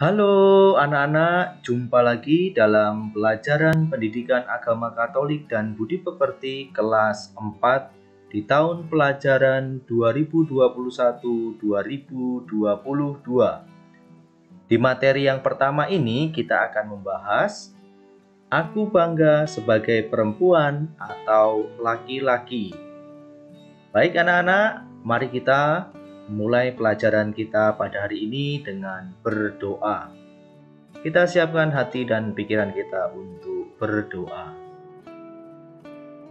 Halo anak-anak, jumpa lagi dalam pelajaran Pendidikan Agama Katolik dan Budi Pekerti kelas 4 di tahun pelajaran 2021-2022. Di materi yang pertama ini kita akan membahas Aku bangga sebagai perempuan atau laki-laki. Baik anak-anak, mari kita mulai pelajaran kita pada hari ini dengan berdoa. Kita siapkan hati dan pikiran kita untuk berdoa.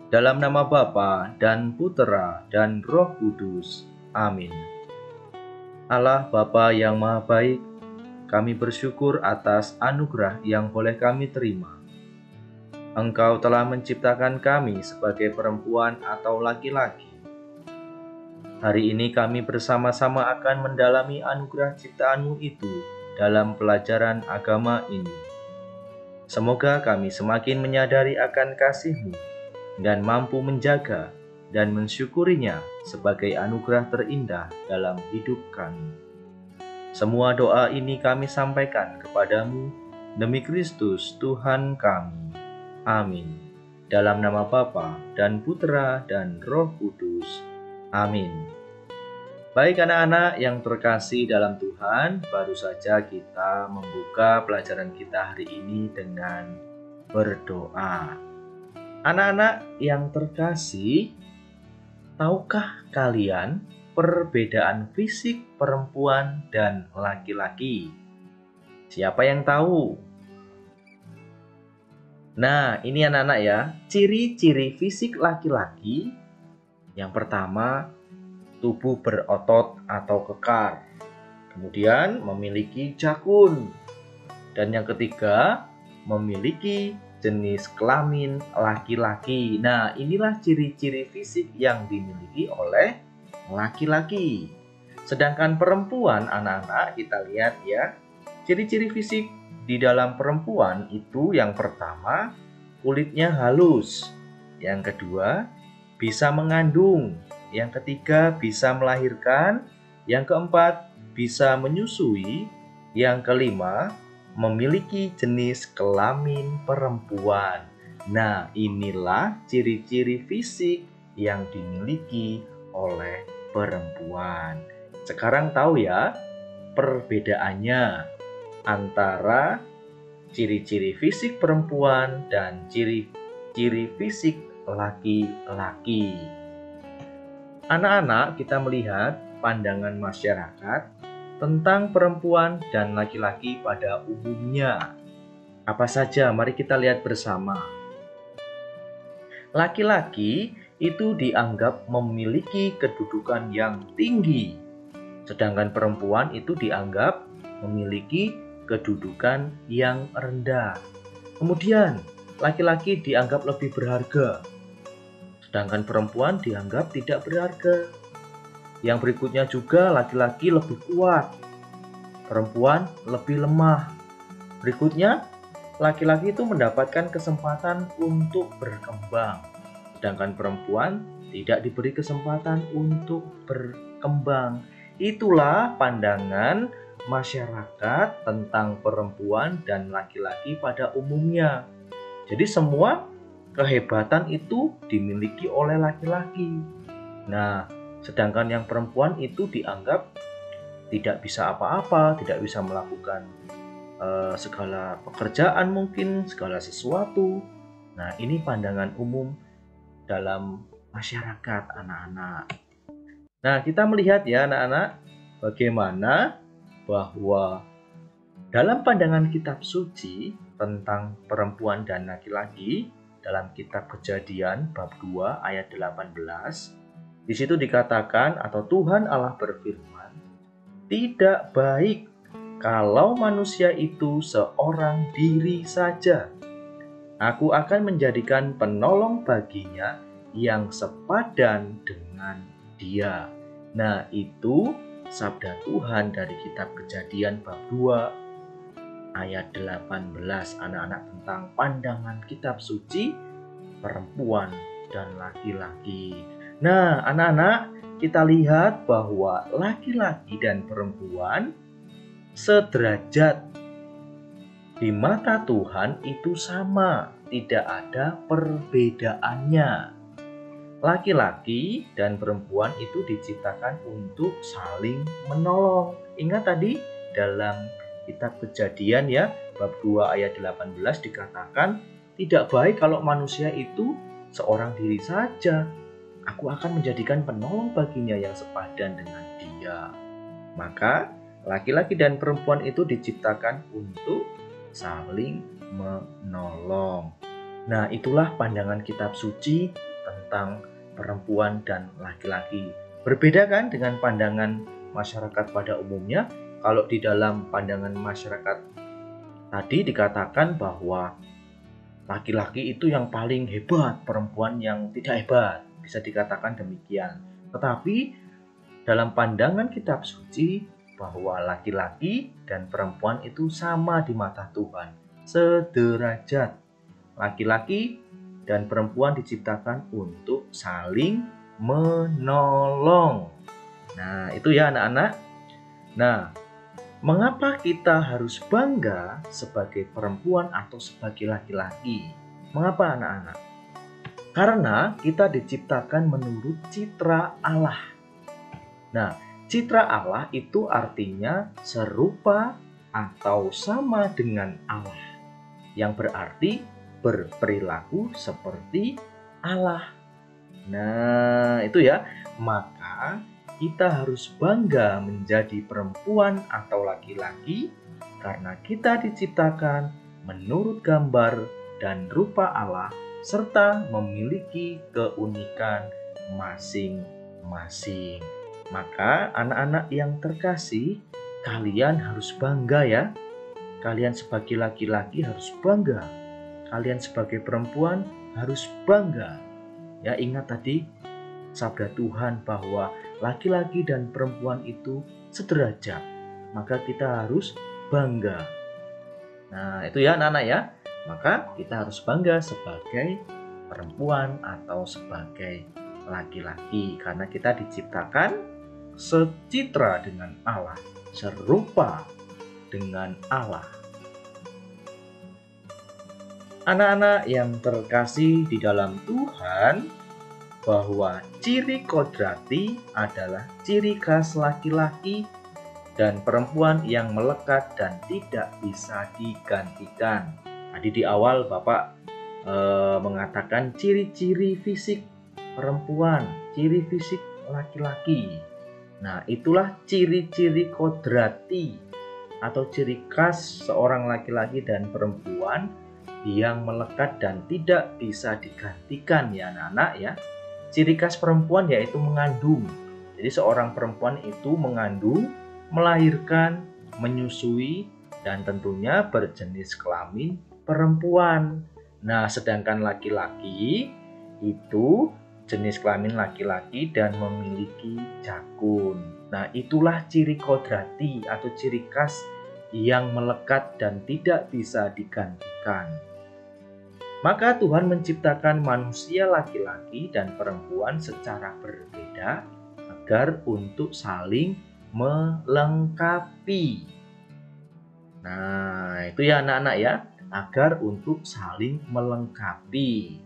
Dalam nama Bapa dan Putera dan Roh Kudus. Amin. Allah Bapa yang Maha Baik, kami bersyukur atas anugerah yang boleh kami terima. Engkau telah menciptakan kami sebagai perempuan atau laki-laki. Hari ini kami bersama-sama akan mendalami anugerah ciptaan-Mu itu dalam pelajaran agama ini. Semoga kami semakin menyadari akan kasih-Mu dan mampu menjaga dan mensyukurinya sebagai anugerah terindah dalam hidup kami. Semua doa ini kami sampaikan kepadamu demi Kristus Tuhan kami. Amin. Dalam nama Bapa dan Putera dan Roh Kudus. Amin. Baik anak-anak yang terkasih dalam Tuhan, baru saja kita membuka pelajaran kita hari ini dengan berdoa. Anak-anak yang terkasih, tahukah kalian perbedaan fisik perempuan dan laki-laki? Siapa yang tahu? Nah, ini anak-anak ya, ciri-ciri fisik laki-laki. Yang pertama, tubuh berotot atau kekar. Kemudian memiliki jakun. Dan yang ketiga, memiliki jenis kelamin laki-laki. Nah, inilah ciri-ciri fisik yang dimiliki oleh laki-laki. Sedangkan perempuan, anak-anak, kita lihat ya, ciri-ciri fisik di dalam perempuan itu yang pertama, kulitnya halus. Yang kedua, bisa mengandung. Yang ketiga, bisa melahirkan. Yang keempat, bisa menyusui. Yang kelima, memiliki jenis kelamin perempuan. Nah, inilah ciri-ciri fisik yang dimiliki oleh perempuan. Sekarang tahu ya perbedaannya antara ciri-ciri fisik perempuan dan ciri-ciri fisik laki-laki. Anak-anak, kita melihat pandangan masyarakat tentang perempuan dan laki-laki pada umumnya. Apa saja? Mari kita lihat bersama. Laki-laki itu dianggap memiliki kedudukan yang tinggi, sedangkan perempuan itu dianggap memiliki kedudukan yang rendah. Kemudian, laki-laki dianggap lebih berharga, sedangkan perempuan dianggap tidak berharga. Yang berikutnya juga laki-laki lebih kuat, perempuan lebih lemah. Berikutnya, laki-laki itu mendapatkan kesempatan untuk berkembang, sedangkan perempuan tidak diberi kesempatan untuk berkembang. Itulah pandangan masyarakat tentang perempuan dan laki-laki pada umumnya. Jadi semua kehebatan itu dimiliki oleh laki-laki. Nah, sedangkan yang perempuan itu dianggap tidak bisa apa-apa, tidak bisa melakukan segala pekerjaan mungkin, segala sesuatu. Nah, ini pandangan umum dalam masyarakat anak-anak. Nah, kita melihat ya anak-anak, bagaimana bahwa dalam pandangan kitab suci tentang perempuan dan laki-laki dalam kitab Kejadian bab 2 ayat 18, di situ dikatakan atau Tuhan Allah berfirman, "Tidak baik kalau manusia itu seorang diri saja. Aku akan menjadikan penolong baginya yang sepadan dengan dia." Nah, itu sabda Tuhan dari kitab Kejadian bab 2 ayat 18 anak-anak tentang pandangan kitab suci perempuan dan laki-laki. Nah, anak-anak, kita lihat bahwa laki-laki dan perempuan sederajat Di mata Tuhan itu sama, tidak ada perbedaannya. Laki-laki dan perempuan itu diciptakan untuk saling menolong. Ingat tadi dalam kitab Kejadian ya, bab 2 ayat 18 dikatakan, tidak baik kalau manusia itu seorang diri saja. Aku akan menjadikan penolong baginya yang sepadan dengan dia. Maka laki-laki dan perempuan itu diciptakan untuk saling menolong. Nah, itulah pandangan kitab suci tentang perempuan dan laki-laki. Berbeda kan dengan pandangan masyarakat pada umumnya? Kalau di dalam pandangan masyarakat tadi dikatakan bahwa laki-laki itu yang paling hebat, perempuan yang tidak hebat. Bisa dikatakan demikian. Tetapi dalam pandangan kitab suci bahwa laki-laki dan perempuan itu sama di mata Tuhan, sederajat. Laki-laki dan perempuan diciptakan untuk saling menolong. Nah, itu ya anak-anak. Nah, mengapa kita harus bangga sebagai perempuan atau sebagai laki-laki? Mengapa anak-anak? Karena kita diciptakan menurut citra Allah. Nah, citra Allah itu artinya serupa atau sama dengan Allah, yang berarti berperilaku seperti Allah. Nah, itu ya. Maka kita harus bangga menjadi perempuan atau laki-laki karena kita diciptakan menurut gambar dan rupa Allah serta memiliki keunikan masing-masing. Maka anak-anak yang terkasih, kalian harus bangga ya. Kalian sebagai laki-laki harus bangga. Kalian sebagai perempuan harus bangga. Ya, ingat tadi sabda Tuhan bahwa laki-laki dan perempuan itu sederajat. Maka kita harus bangga. Nah, itu ya anak-anak ya. Maka kita harus bangga sebagai perempuan atau sebagai laki-laki karena kita diciptakan secitra dengan Allah, serupa dengan Allah. Anak-anak yang terkasih di dalam Tuhan, bahwa ciri kodrati adalah ciri khas laki-laki dan perempuan yang melekat dan tidak bisa digantikan. Tadi di awal Bapak mengatakan ciri-ciri fisik perempuan, ciri fisik laki-laki. Nah, itulah ciri-ciri kodrati atau ciri khas seorang laki-laki dan perempuan yang melekat dan tidak bisa digantikan ya anak-anak ya. Ciri khas perempuan yaitu mengandung. Jadi seorang perempuan itu mengandung, melahirkan, menyusui, dan tentunya berjenis kelamin perempuan. Nah, sedangkan laki-laki itu jenis kelamin laki-laki dan memiliki jakun. Nah, itulah ciri kodrati atau ciri khas yang melekat dan tidak bisa digantikan. Maka Tuhan menciptakan manusia laki-laki dan perempuan secara berbeda agar untuk saling melengkapi. Nah, itu ya anak-anak ya, agar untuk saling melengkapi.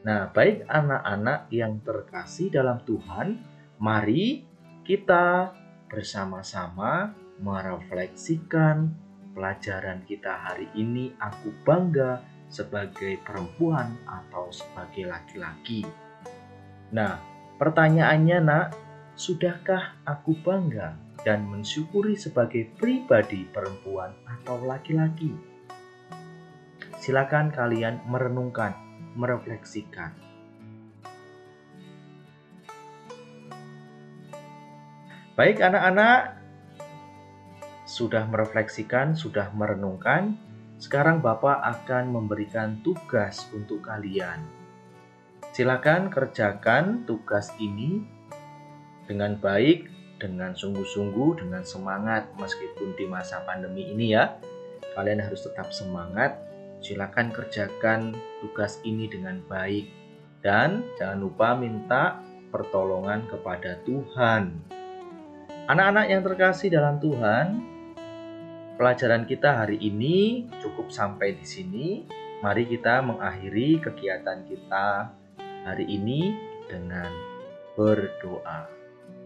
Nah, baik anak-anak yang terkasih dalam Tuhan, mari kita bersama-sama merefleksikan pelajaran kita hari ini. Aku bangga sebagai perempuan atau sebagai laki-laki. Nah, pertanyaannya nak, sudahkah aku bangga dan mensyukuri sebagai pribadi perempuan atau laki-laki? Silakan kalian merenungkan, merefleksikan. Baik anak-anak, sudah merefleksikan, sudah merenungkan. Sekarang Bapak akan memberikan tugas untuk kalian. Silakan kerjakan tugas ini dengan baik, dengan sungguh-sungguh, dengan semangat meskipun di masa pandemi ini ya. Kalian harus tetap semangat. Silakan kerjakan tugas ini dengan baik dan jangan lupa minta pertolongan kepada Tuhan. Anak-anak yang terkasih dalam Tuhan, Pelajaran kita hari ini cukup sampai di sini. Mari kita mengakhiri kegiatan kita hari ini dengan berdoa.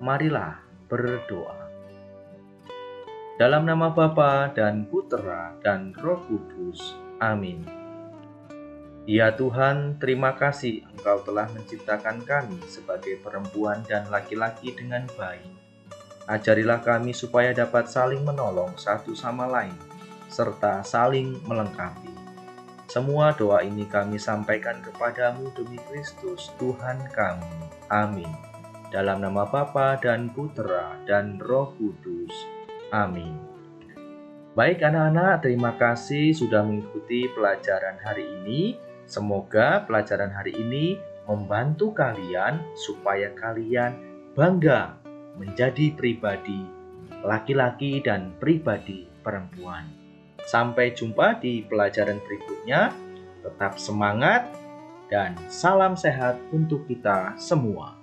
Marilah berdoa. Dalam nama Bapa dan Putera dan Roh Kudus. Amin. Ya Tuhan, terima kasih Engkau telah menciptakan kami sebagai perempuan dan laki-laki dengan baik. Ajarilah kami supaya dapat saling menolong satu sama lain, serta saling melengkapi. Semua doa ini kami sampaikan kepadamu demi Kristus, Tuhan kami. Amin. Dalam nama Bapa dan Putera dan Roh Kudus. Amin. Baik anak-anak, terima kasih sudah mengikuti pelajaran hari ini. Semoga pelajaran hari ini membantu kalian supaya kalian bangga menjadi pribadi laki-laki dan pribadi perempuan. Sampai jumpa di pelajaran berikutnya. Tetap semangat dan salam sehat untuk kita semua.